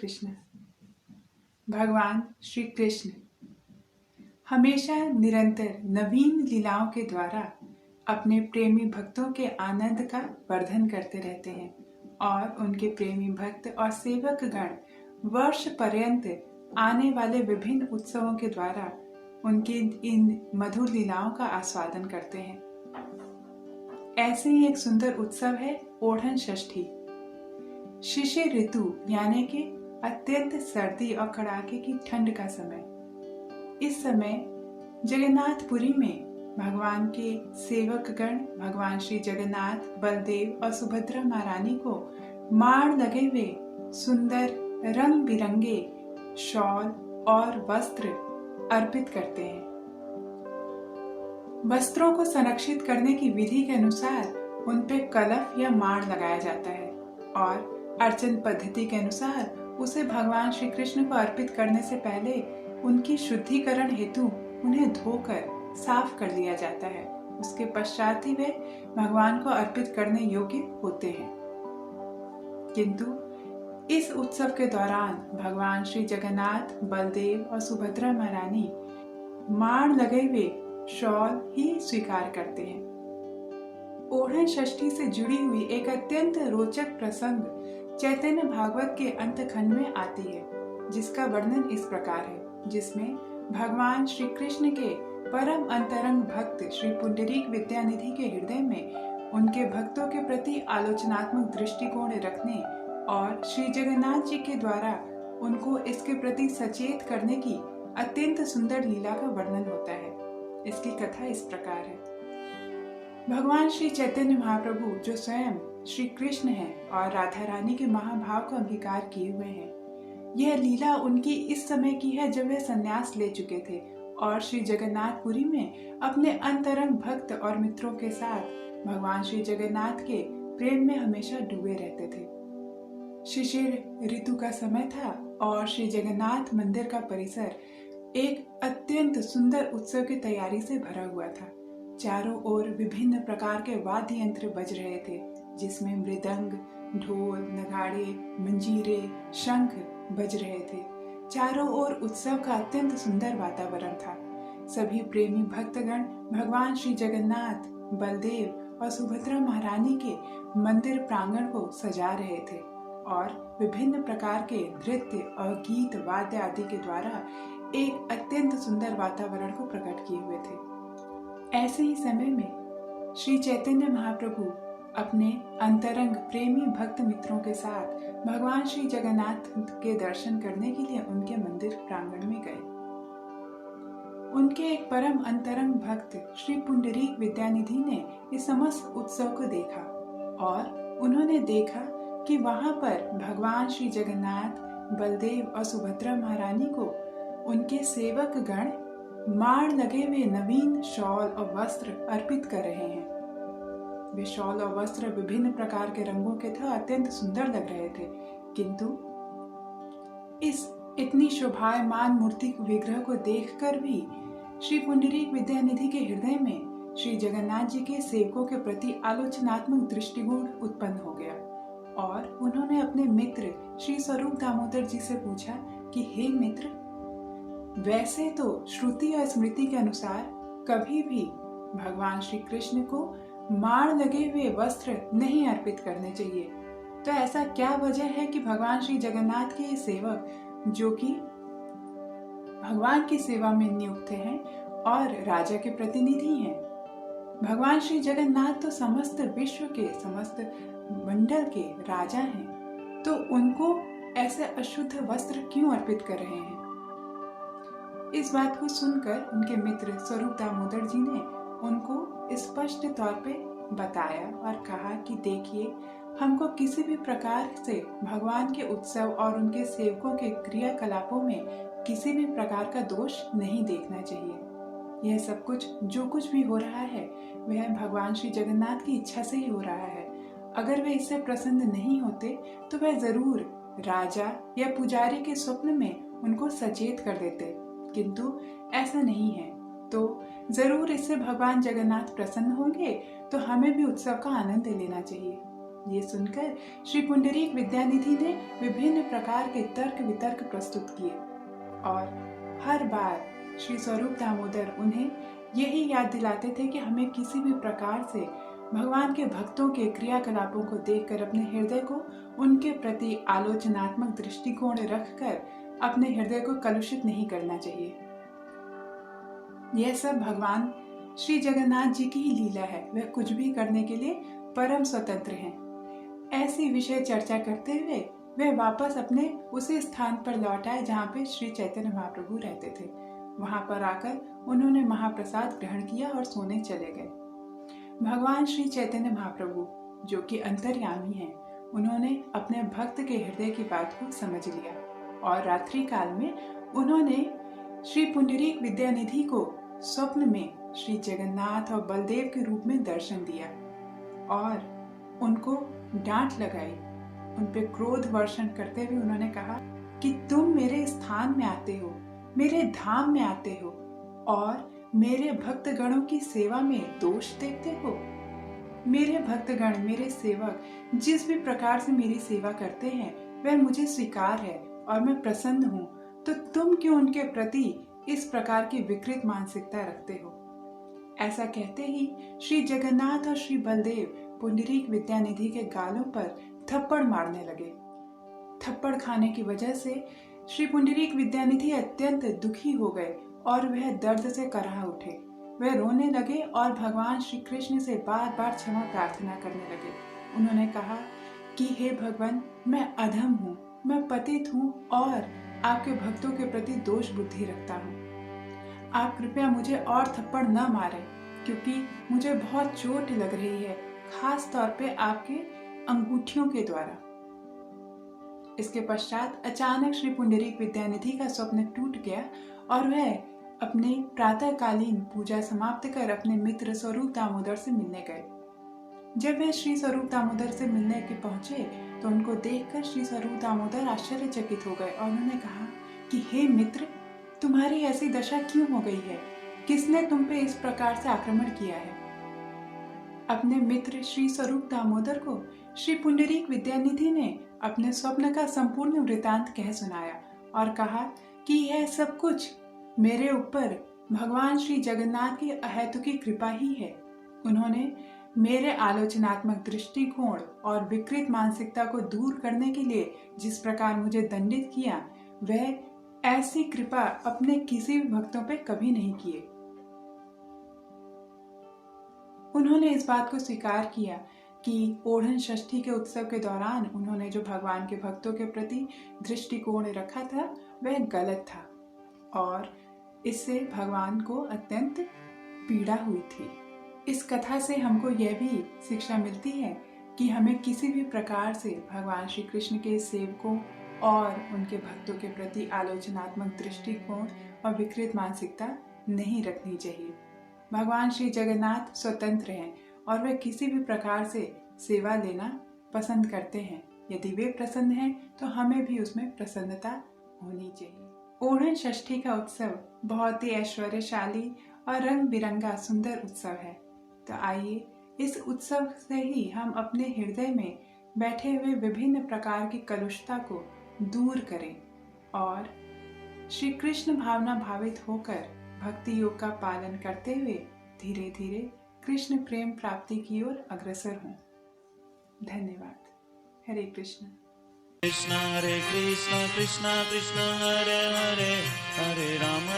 कृष्ण। भगवान श्री कृष्ण हमेशा निरंतर नवीन लीलाओं के द्वारा अपने प्रेमी भक्तों के आनंद का वर्धन करते रहते हैं और उनके प्रेमी भक्त और सेवक गण वर्ष पर्यंत आने वाले विभिन्न उत्सवों के द्वारा उनकी इन मधुर लीलाओं का आस्वादन करते हैं। ऐसे ही एक सुंदर उत्सव है ओढ़न षष्ठी। शिशिर ऋतु यानी कि अत्यंत सर्दी और कड़ाके की ठंड का समय। इस समय जगन्नाथपुरी में भगवान के सेवक गण भगवान श्री जगन्नाथ, बलदेव और सुभद्रा महारानी को माण लगे हुए सुंदर रंग बिरंगे शॉल और वस्त्र अर्पित करते हैं। वस्त्रों को संरक्षित करने की विधि के अनुसार उन पे कलफ या माण लगाया जाता है और अर्चन पद्धति के अनुसार उसे भगवान श्री कृष्ण को अर्पित करने से पहले उनकी शुद्धिकरण हेतु उन्हें धोकर साफ कर लिया जाता है। उसके पश्चात ही वे भगवान को अर्पित करने योग्य होते हैं। किंतु इस उत्सव के दौरान भगवान श्री जगन्नाथ, बलदेव और सुभद्रा महारानी माण लगे हुए शॉल ही स्वीकार करते हैं। ओढ़न षष्ठी से जुड़ी हुई एक अत्यंत रोचक प्रसंग चैतन्य भागवत के अंतखंड में आती है, जिसका वर्णन इस प्रकार है, जिसमें भगवान श्री कृष्ण के परम अंतरंग भक्त श्री पुंडरीक विद्यानिधि के हृदय में उनके भक्तों के प्रति आलोचनात्मक दृष्टिकोण रखने और श्री जगन्नाथ जी के द्वारा उनको इसके प्रति सचेत करने की अत्यंत सुंदर लीला का वर्णन होता है। इसकी कथा इस प्रकार है। भगवान श्री चैतन्य महाप्रभु जो स्वयं श्री कृष्ण हैं और राधा रानी के महाभाव को अंगीकार किए हुए हैं, यह लीला उनकी इस समय की है जब वे संन्यास ले चुके थे और श्री जगन्नाथपुरी में अपने अंतरंग भक्त और मित्रों के साथ भगवान श्री जगन्नाथ के प्रेम में हमेशा डूबे रहते थे। शिशिर ऋतु का समय था और श्री जगन्नाथ मंदिर का परिसर एक अत्यंत सुंदर उत्सव की तैयारी से भरा हुआ था। चारों ओर विभिन्न प्रकार के वाद्य यंत्र बज रहे थे, जिसमें मृदंग, ढोल, नगाड़े, मंजीरे, शंख बज रहे थे। चारों ओर उत्सव का अत्यंत सुंदर वातावरण था। सभी प्रेमी भक्तगण भगवान श्री जगन्नाथ, बलदेव और सुभद्रा महारानी के मंदिर प्रांगण को सजा रहे थे और विभिन्न प्रकार के नृत्य और गीत वाद्य आदि के द्वारा एक अत्यंत सुंदर वातावरण को प्रकट किए हुए थे। ऐसे ही समय में श्री चैतन्य महाप्रभु अपने अंतरंग प्रेमी भक्त मित्रों के साथ भगवान श्री जगन्नाथ के दर्शन करने के लिए उनके मंदिर प्रांगण में गए। उनके एक परम अंतरंग भक्त श्री पुंडरीक विद्यानिधि ने इस समस्त उत्सव को देखा और उन्होंने देखा कि वहां पर भगवान श्री जगन्नाथ, बलदेव और सुभद्रा महारानी को उनके सेवक गण माण लगे हुए नवीन शॉल और वस्त्र अर्पित कर रहे हैं। वे शॉल और वस्त्र विभिन्न प्रकार के रंगों के थे, अत्यंत सुंदर लग रहे थे, किंतु इस इतनी शोभायमान मूर्ति विग्रह को देखकर भी श्री पुंडरीक विद्यानिधि के हृदय में श्री जगन्नाथ जी के सेवकों के प्रति आलोचनात्मक दृष्टिकोण उत्पन्न हो गया और उन्होंने अपने मित्र श्री स्वरूप दामोदर जी से पूछा कि हे मित्र, वैसे तो श्रुति और स्मृति के अनुसार कभी भी भगवान श्री कृष्ण को माण लगे हुए वस्त्र नहीं अर्पित करने चाहिए, तो ऐसा क्या वजह है कि भगवान श्री जगन्नाथ के सेवक जो कि भगवान की सेवा में नियुक्त हैं और राजा के प्रतिनिधि हैं, भगवान श्री जगन्नाथ तो समस्त विश्व के समस्त मंडल के राजा हैं, तो उनको ऐसे अशुद्ध वस्त्र क्यों अर्पित कर रहे हैं? इस बात को सुनकर उनके मित्र स्वरूप दामोदर जी ने उनको स्पष्ट तौर पे बताया और कहा कि देखिए, हमको किसी भी प्रकार से भगवान के उत्सव और उनके सेवकों के क्रियाकलापों में किसी भी प्रकार का दोष नहीं देखना चाहिए। यह सब कुछ जो कुछ भी हो रहा है वह भगवान श्री जगन्नाथ की इच्छा से ही हो रहा है। अगर वे इससे प्रसन्न नहीं होते तो वह जरूर राजा या पुजारी के स्वप्न में उनको सचेत कर देते, किंतु ऐसा नहीं है, तो जरूर इससे भगवान जगन्नाथ प्रसन्न होंगे, तो हमें भी उत्सव का आनंद लेना चाहिए। ये सुनकर श्री पुंडरीक विद्यानिधि ने विभिन्न प्रकार के तर्क वितर्क प्रस्तुत किए और हर बार श्री स्वरूप दामोदर उन्हें यही याद दिलाते थे कि हमें किसी भी प्रकार से भगवान के भक्तों के क्रियाकलापों को देखकर अपने हृदय को उनके प्रति आलोचनात्मक दृष्टिकोण रखकर अपने हृदय को कलुषित नहीं करना चाहिए। यह सब भगवान श्री जगन्नाथ जी की ही लीला है। वह कुछ भी करने के लिए परम स्वतंत्र हैं। ऐसी विषय चर्चा करते हुए वे वापस अपने उसी स्थान पर लौट आए जहाँ पे श्री चैतन्य महाप्रभु रहते थे। वहां पर आकर उन्होंने महाप्रसाद ग्रहण किया और सोने चले गए। भगवान श्री चैतन्य महाप्रभु जो कि अंतर्यामी हैं, उन्होंने अपने भक्त के हृदय की बात को समझ लिया और रात्रि काल में उन्होंने श्री पुंडरीक विद्यानिधि को स्वप्न में श्री जगन्नाथ और बलदेव के रूप में दर्शन दिया और उनको डांट लगाई। उन पे क्रोध वर्षण करते हुए उन्होंने कहा कि तुम मेरे स्थान में आते हो, मेरे धाम में आते हो और मेरे भक्तगणों की सेवा में दोष देखते हो। मेरे भक्तगण, मेरे सेवक जिस भी प्रकार से मेरी सेवा करते हैं वह मुझे स्वीकार है और मैं प्रसन्न हूँ, तो तुम क्यों उनके प्रति इस प्रकार की विकृत मानसिकता रखते हो। ऐसा कहते ही श्री जगन्नाथ और श्री बलदेव पुंडरीक विद्यानिधि के गालों पर थप्पड़ मारने लगे। थप्पड़ खाने की वजह से श्री पुंडरीक विद्यानिधि अत्यंत दुखी हो गए और वह दर्द से कराह उठे। वह रोने लगे और भगवान श्री कृष्ण से बार बार क्षमा प्रार्थना करने लगे। उन्होंने कहा कि हे भगवान, मैं अधम हूँ, मैं पतित हूँ और आपके भक्तों के प्रति दोष बुद्धि रखता हूँ। आप कृपया मुझे और थप्पड़ न मारें, क्योंकि मुझे बहुत चोट लग रही है, खास तौर पे आपके अंगूठियों के द्वारा। इसके पश्चात अचानक श्री पुंडरीक विद्यानिधि का स्वप्न टूट गया और वह अपने प्रातःकालीन पूजा समाप्त कर अपने मित्र स्वरूप दामोदर से मिलने गए। जब वे श्री स्वरूप दामोदर से मिलने के पहुंचे तो उनको देखकर श्री स्वरूप दामोदर आश्चर्यचकित हो गए और उन्होंने कहा कि हे मित्र, तुम्हारी ऐसी दशा क्यों हो गई है? किसने तुम पे इस प्रकार से आक्रमण किया है? अपने मित्र श्री स्वरूप दामोदर को श्री पुंडरीक विद्यानिधि ने अपने स्वप्न का संपूर्ण वृतांत कह सुनाया और कहा कि यह सब कुछ मेरे ऊपर भगवान श्री जगन्नाथ की अहेतुकी कृपा ही है। उन्होंने मेरे आलोचनात्मक दृष्टिकोण और विकृत मानसिकता को दूर करने के लिए जिस प्रकार मुझे दंडित किया, वह ऐसी कृपा अपने किसी भी भक्तों पे कभी नहीं किए। उन्होंने इस बात को स्वीकार किया कि ओढ़न षष्ठी के उत्सव के दौरान उन्होंने जो भगवान के भक्तों के प्रति दृष्टिकोण रखा था वह गलत था और इससे भगवान को अत्यंत पीड़ा हुई थी। इस कथा से हमको यह भी शिक्षा मिलती है कि हमें किसी भी प्रकार से भगवान श्री कृष्ण के सेवकों और उनके भक्तों के प्रति आलोचनात्मक दृष्टिकोण और विकृत मानसिकता नहीं रखनी चाहिए। भगवान श्री जगन्नाथ स्वतंत्र हैं और वे किसी भी प्रकार से सेवा लेना पसंद करते हैं। यदि वे प्रसन्न हैं तो हमें भी उसमें प्रसन्नता होनी चाहिए। ओढ़न षष्ठी का उत्सव बहुत ही ऐश्वर्यशाली और रंग बिरंगा सुंदर उत्सव है। तो आइए इस उत्सव से ही हम अपने हृदय में बैठे हुए विभिन्न प्रकार की कलुषता को दूर करें और श्री कृष्ण भावना भावित होकर भक्ति योग का पालन करते हुए धीरे धीरे कृष्ण प्रेम प्राप्ति की ओर अग्रसर हों। धन्यवाद। हरे कृष्ण। कृष्ण हरे कृष्ण कृष्ण कृष्ण हरे हरे, हरे राम